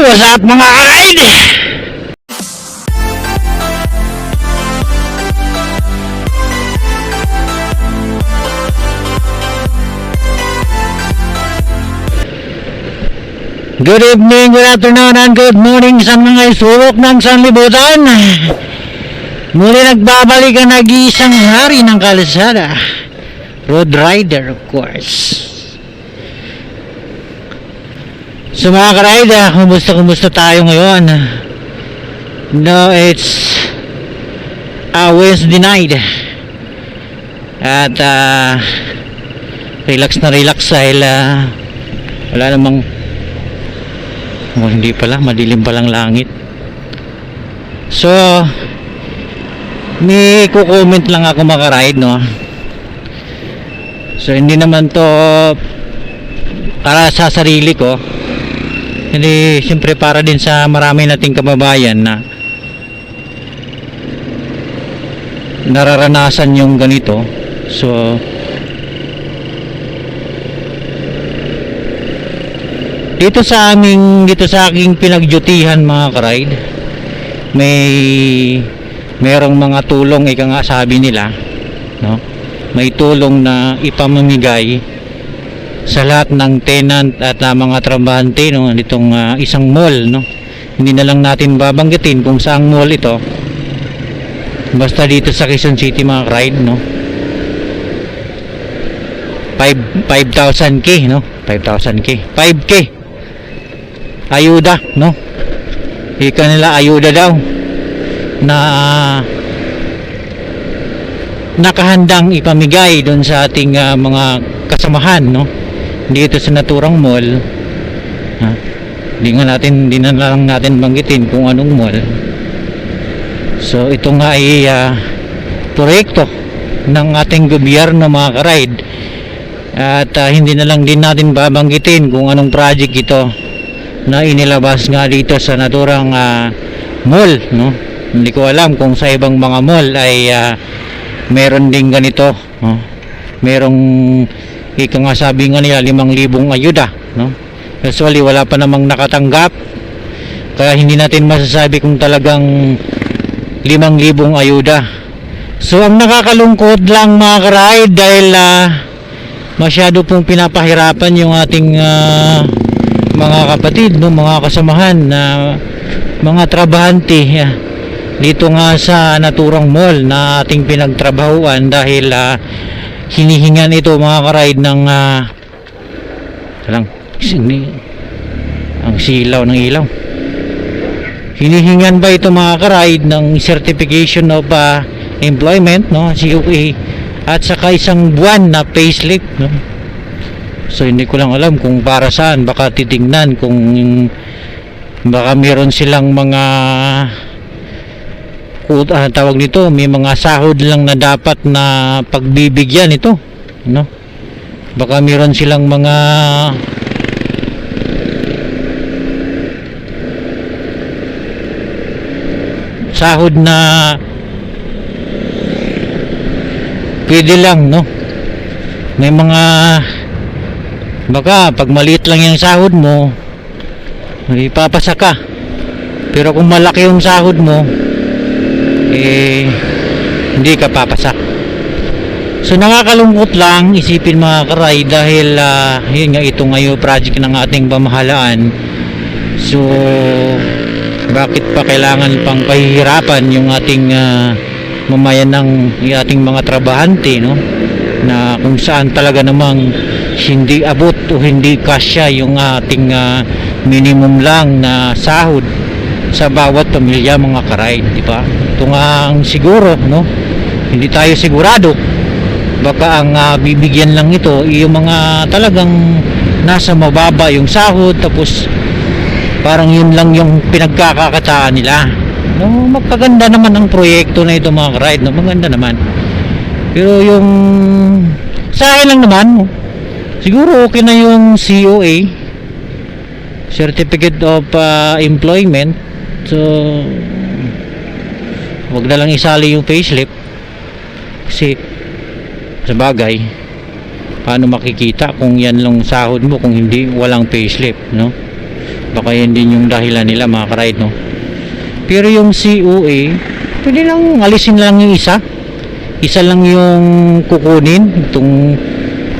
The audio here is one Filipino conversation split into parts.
What's up mga ka-ride? Good evening, good afternoon, and good morning sa mga isulok ng sanlibutan. Muli nagbabalik ang nag-iisang hari ng kalsada, Road Rider of course. So mga ka-ride, kumusta tayo ngayon? No, it's Wednesday night. At relax na relax dahil wala namang hindi pala, madilim palang langit. So may comment lang ako maka-ride, no? So hindi naman to para sa sarili ko, hindi, siyempre para din sa marami nating kababayan na nararanasan yung ganito. So dito sa aking pinagdutihan mga ka-ride, merong mga tulong, ika nga sabi nila, no? May tulong na ipamamigay sa lahat ng tenant at mga trabahante, no, nitong isang mall, no. Hindi na lang natin babanggitin kung saang mall ito, basta dito sa Quezon City mga ka-ride, no. 5,000k, no, 5,000k, 5k ayuda, no, ika nila ayuda daw na nakahandang ipamigay doon sa ating mga kasamahan, no, dito sa naturang mall. Hindi na lang natin banggitin kung anong mall. So ito nga ay proyekto ng ating gobyerno mga ka-ride, at hindi na lang din natin babanggitin kung anong project ito na inilabas nga dito sa naturang mall, no. Hindi ko alam kung sa ibang mga mall ay meron din ganito, no? Merong ika nga sabi nga nila 5,000 ayuda, no. Usually wala pa namang nakatanggap, kaya hindi natin masasabi kung talagang 5,000 ayuda. So ang nakakalungkot lang mga ka-ride, dahil masyado pong pinapahirapan yung ating mga kapatid, no, mga kasamahan na mga trabahante dito nga sa naturang mall na ating pinagtrabahuan, dahil hinihingan ito mga ka-ride ng ang silaw ng ilaw, hinihingan ba ito mga ka-ride ng certification of employment, no, COA, at saka isang buwan na payslip, no. So hindi ko lang alam kung para saan. Baka titingnan kung baka meron silang mga tawag nito, may mga sahod lang na dapat na pagbibigyan ito, no. Baka meron silang mga sahod na pwede lang, no. May mga baka pag maliit lang yung sahod mo, ipapasa ka. Pero kung malaki yung sahod mo, hindi ka papasa. So nakakalungkot lang isipin mga ka-ride, dahil yun nga, ito nga yung project ng ating pamahalaan. So bakit pa kailangan pang pahihirapan yung ating mamayan ng ating mga trabahante, no, na kung saan talaga namang hindi abot o hindi kasya yung ating minimum lang na sahod sa bawat pamilya mga ka-ride, di ba? Ito nga ang siguro, no, hindi tayo sigurado, baka ang bibigyan lang ito yung mga talagang nasa mababa yung sahod, tapos parang yun lang yung pinagkakakitaan nila, no. Magpaganda naman ang proyekto na ito mga ka-ride, no, maganda naman, pero yung sa akin lang naman, no, siguro okay na yung COA, Certificate of Employment. So wag na lang isali yung payslip, kasi sa bagay, paano makikita kung yan lang sahod mo kung hindi, walang payslip, no? baka yun din yung dahilan nila mga ka-ride, no? Pero yung COA, pwede lang alisin lang yung isa lang yung kukunin, itong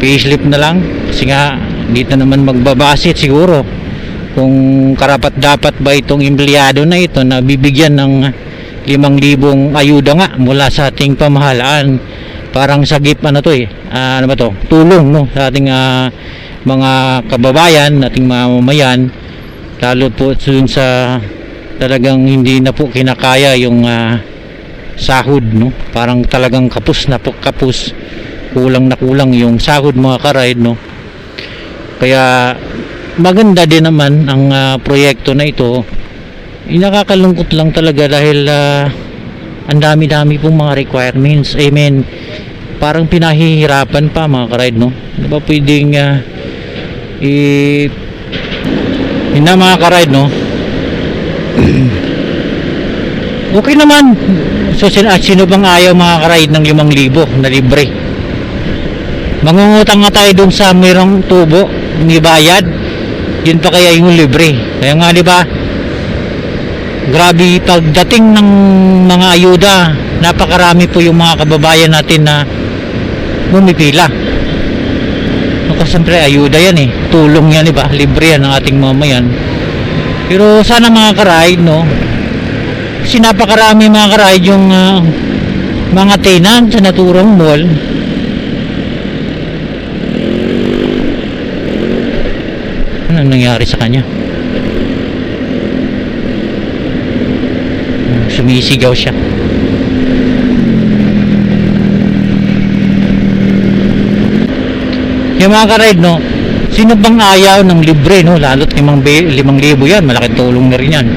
facelift na lang, kasi nga dito naman magbabasit siguro kung karapat dapat ba itong empleyado na ito na bibigyan ng 5,000 ayuda nga mula sa ating pamahalaan. Parang sagip ano to ano ba to, tulong, no, sa ating mga kababayan, ating mamamayan, lalo po dun sa talagang hindi na po kinakaya yung sahod, no? Parang talagang kapos na po, kulang na kulang yung sahod mga ka-ride, no? Kaya maganda din naman ang proyekto na ito. Nakakalungkot lang talaga dahil ang dami-dami pong mga requirements. I mean, parang pinahihirapan pa mga ka-ride, no? Di ba pwedeng yun na mga ka-ride, no? Okay naman. So sino bang ayaw mga ka-ride ng 5,000 na libre? Mangungutang nga tayo dun sa mayroong tubo, may bayad. Yun pa kaya yung libre. Kaya nga, di ba? Grabe pagdating ng mga ayuda, napakarami po yung mga kababayan natin na bumipila. Kasi siyempre ayuda yan tulong yan, di ba? Libre yan ng ating mamayan. Pero sana mga ka-ride, no, kasi napakarami mga ka-ride yung mga tenant sa naturang mall. Ano nangyari sa kanya? Sumisigaw siya. Yung mga ka-ride, no, sino bang ayaw ng libre, no? Lalo't 5,000 yan, malaking tulong na rin yan.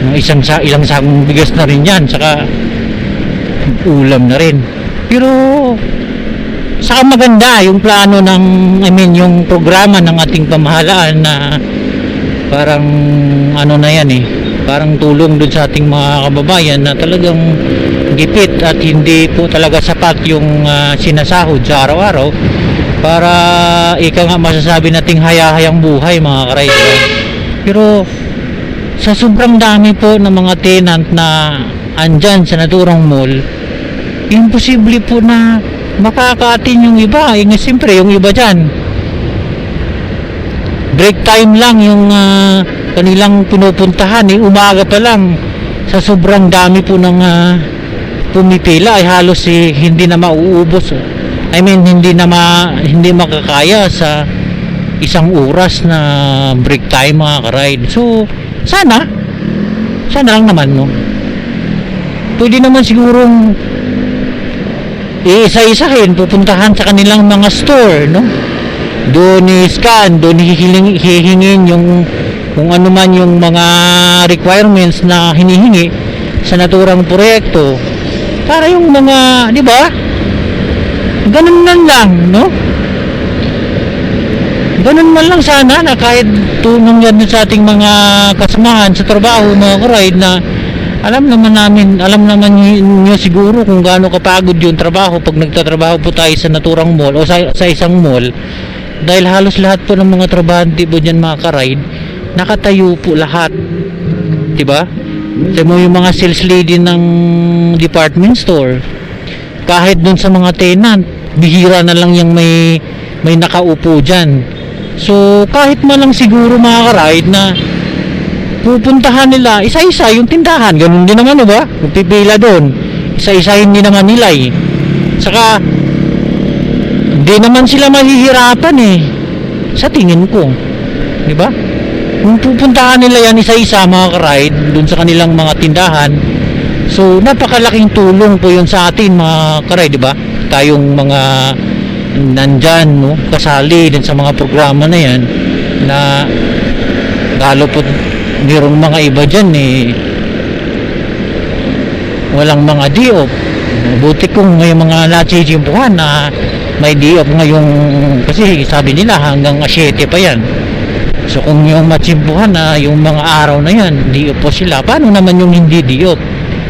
Ilang sakong bigas na rin yan, saka ulam na rin. Pero saka maganda yung plano ng, yung programa ng ating pamahalaan na parang ano na yan parang tulong dun sa ating mga kababayan na talagang gipit at hindi po talaga sapat yung sinasahod sa araw-araw para ika nga masasabi nating hayahayang buhay mga ka-ride. Pero sa sobrang dami po ng mga tenant na andyan sa naturang mall, imposible po na makakaatin yung iba. Siyempre yung iba dyan, break time lang yung kanilang pinupuntahan, umaga pa lang. Sa sobrang dami po ng pumipila ay halos hindi na mauubos. Hindi makakaya sa isang oras na break time mga ka-ride. So sana lang naman, no, pwede naman sigurong isa-isahin, pupuntahan sa kanilang mga store, no, doon i-scan, doon hihingin yung kung ano man yung mga requirements na hinihingi sa naturang proyekto para yung mga, di ba, ganun lang, no? Ganun man lang sana na kahit tulong yan sa ating mga kasamahan sa trabaho, mga ka-ride, na alam naman nyo siguro kung gaano kapagod yung trabaho pag nagtatrabaho po tayo sa naturang mall o sa isang mall, dahil halos lahat po ng mga trabahante po dyan mga ka-ride nakatayo po lahat, diba? Sabi mo yung mga sales lady ng department store, kahit dun sa mga tenant, bihira na lang yung may nakaupo dyan. So kahit man lang siguro mga ka-ride na pupuntahan nila isa-isa yung tindahan, ganun din naman, diba? Kung pipila doon, isa-isahin din naman nila saka hindi naman sila mahihirapan sa tingin ko, diba? Kung pupuntahan nila yan isa-isa mga ka-ride doon sa kanilang mga tindahan, so napakalaking tulong po yun sa atin mga ka-ride, diba? Tayong mga nandyan, no, kasali din sa mga programa na yan, na lalo po mayroong mga iba dyan walang mga di-off. Buti kung may mga natsitsimpuhan na may di-off ngayong, kasi sabi nila hanggang 7 pa yan. So kung yung matsimpuhan na yung mga araw na yan di-off po sila, paano naman yung hindi di-off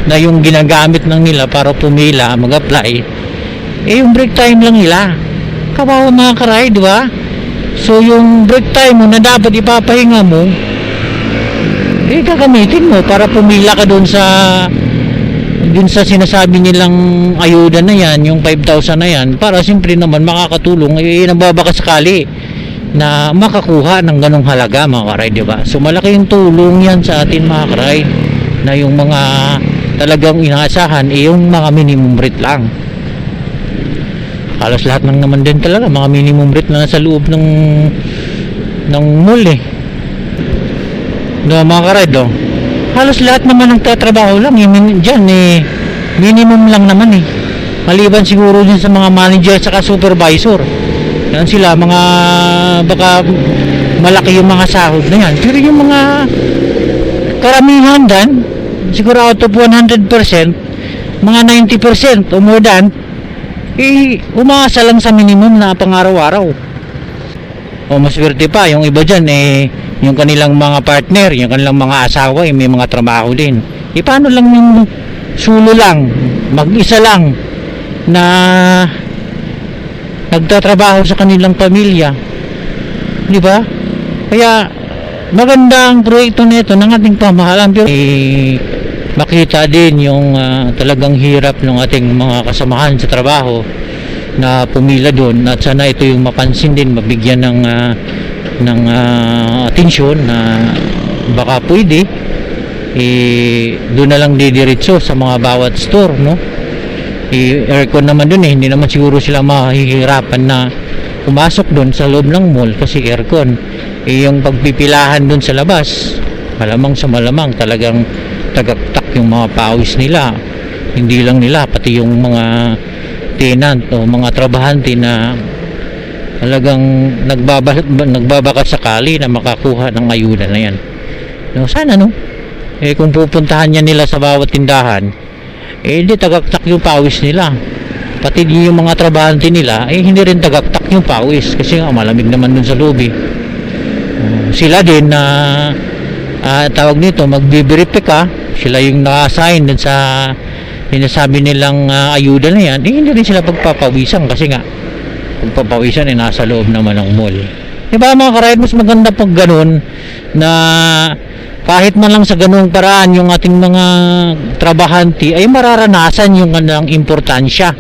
na yung ginagamit lang nila para pumila, mag-apply, yung break time lang nila? Kawawa mga ka-ride, diba? So yung break time mo na dapat ipapahinga mo, gagamitin mo para pumila ka doon sa sinasabi nilang ayuda na yan, yung 5,000 na yan, para siyempre naman makakatulong, nababaka sakali na makakuha ng ganong halaga mga ka-ride, diba? So malaki yung tulong yan sa atin mga ka-ride, na yung mga talagang inaasahan yung mga minimum rate lang. Halos lahat ng naman din talaga mga minimum rate na nasa loob ng mall no, mga ka-ride, halos lahat naman ng tatrabaho lang dyan minimum lang naman maliban siguro din sa mga manager saka supervisor. Yan sila, mga baka malaki yung mga sahod na yan. Pero yung mga karamihan dan, siguro out of 100%, mga 90% o more than, umaasa lang sa minimum na pang-araw-araw. O maswerte pa, yung iba dyan, yung kanilang mga partner, yung kanilang mga asawa, may mga trabaho din. Paano lang yung sulo lang, mag-isa lang, na nagtatrabaho sa kanilang pamilya, di ba? Kaya maganda ang proyekto nito ng ating pamahalaan, pero makita din yung talagang hirap ng ating mga kasamahan sa trabaho na pumila doon, at sana ito yung mapansin din, mabigyan ng atensyon na baka pwede doon na lang didiretso sa mga bawat store, no? Aircon naman dun hindi naman siguro sila mahihirapan na pumasok dun sa loob ng mall kasi aircon. Yung pagpipilahan dun sa labas, malamang sa malamang talagang tagaktak yung mga pawis nila, hindi lang nila, pati yung mga tenant o mga trabahante na talagang nagbabaka sakali na makakuha ng ayuda na yan. No, sana kung pupuntahan niya nila sa bawat tindahan, di tagaktak yung pawis nila, pati yung mga trabahante nila hindi rin tagaktak yung pawis kasi nga malamig naman dun sa lobby. Sila din na tawag nito, magbe-verify sila yung na-assign dun sa sinasabi nilang ayuda na yan, hindi rin sila pagpapawisan kasi nga pagpapawisan nasa loob naman ng mall, diba mga ka-ride? Mas maganda pag ganun na kahit man lang sa ganung paraan yung ating mga trabahante ay mararanasan yung ng importansya.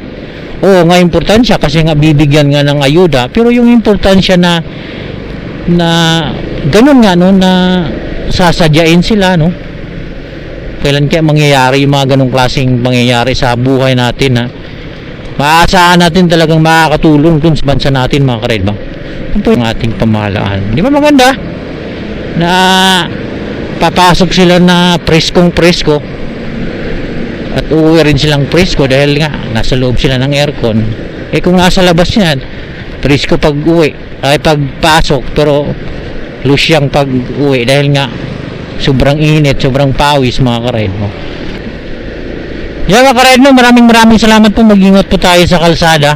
Oo nga, importansya kasi nga bibigyan nga ng ayuda, pero yung importansya na ganun nga na sasadyain sila, kailan kaya mangyayari yung mga ganung klaseng mangyayari sa buhay natin, maaasahan natin talagang makakatulong dun sa bansa natin mga ka-ride ba? Ito yung ating pamahalaan, di ba maganda na papasok sila na preskong presko at uuwi rin silang presko dahil nga nasa loob sila ng aircon. Kung nasa labas yan, presko pag uwi ay pagpasok, pero lusyang pag uwi dahil nga sobrang init, sobrang pawis mga ka-ride mo. Yan mga ka-ride mo, maraming salamat po. Mag-ingat po tayo sa kalsada.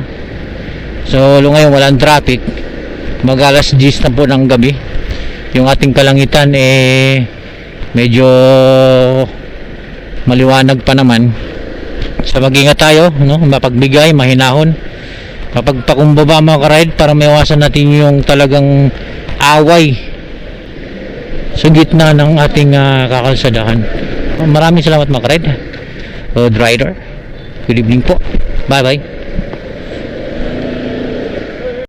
So ngayon walang traffic, mag alas 10 na po ng gabi, yung ating kalangitan medyo maliwanag pa naman. So mag-ingat tayo, mapagbigay, mahinahon, mapagpakumbaba mga ka-ride para maiwasan natin yung talagang away sa gitna ng ating kakalsadahan. Maraming salamat mga ka-ride. Road Rider, good evening po, bye bye.